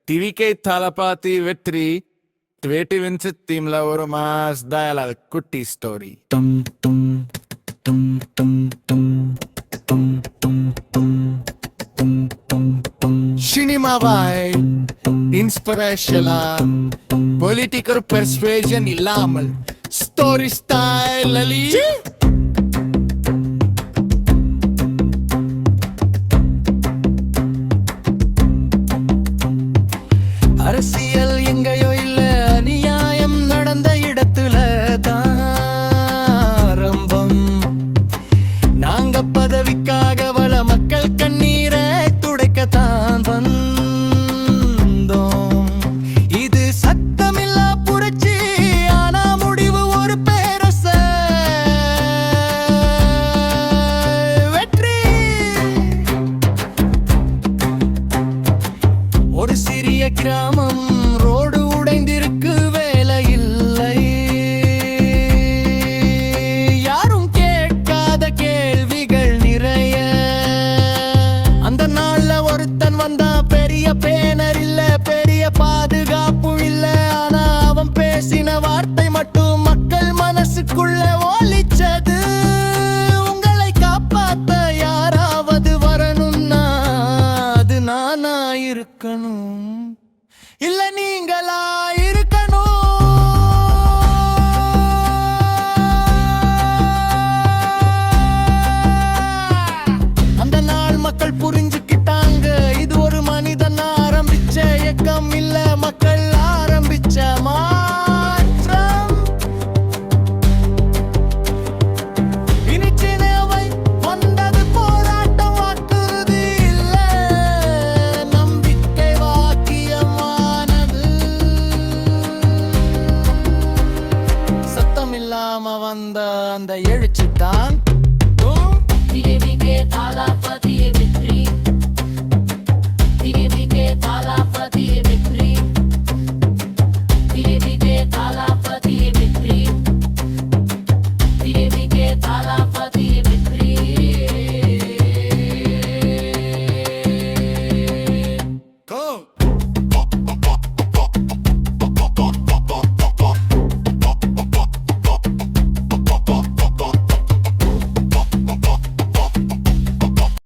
TVK தலபாத்தி வெற்றி டுவேட்டி Vincent தீம்ல ஒரு mass dialogue குட்டி ஸ்டோரி. டும் டும் டும் டும் டும் டும் டும் டும் டும் டும் டும் சினிமாவாய் இன்ஸ்பிரேஷனா பொலிட்டிக்கல் பெர்சுவேஷன் இல்லாமல் ஸ்டோரி ஸ்டைல் அலி அரசியல் எங்கேயோ இல்ல, அநியாயம் நடந்த இடத்துல தான் ஆரம்பம். நாங்க பதவிக்காக வள மக்கள் கண்ணீரை துடைக்கத்தான் வந்தோம். இது சத்தமில்லா புரட்சி, ஆனா முடிவு ஒரு பேரரச வெற்றி. ஒரு சிறிய கிராமம், ரோடு உடைந்திருக்கு, வேலை இல்லை. யாரும் கேட்காத கேள்விகள் நிறைய. அந்த நாள்ல ஒருத்தன் வந்தா, பெரிய பேனர் இல்ல, பெரிய பாதுகாப்பு இல்ல. ஆனா அவன் பேசின வார்த்தை மட்டும் மக்கள் மனசுக்குள்ள ஒலிச்சது. உங்களை காப்பாத்த யாராவது வரணும்னா அது நானா இருக்கணும், இல்ல நீங்களா இருக்கணும். அந்த நாள் மக்கள் புரிஞ்சுக்கிட்டாங்க, இது ஒரு மனிதன் ஆரம்பிச்ச இயக்கம் இல்ல, மக்கள் ஆரம்பிச்ச மாற்றம். இனி சினவை வந்தது போராட்டம், வாக்குறுதி இல்ல, நம்பிக்கை வாக்கியமானது. சத்தம் இல்லாம வந்த அந்த எழுச்சி தான்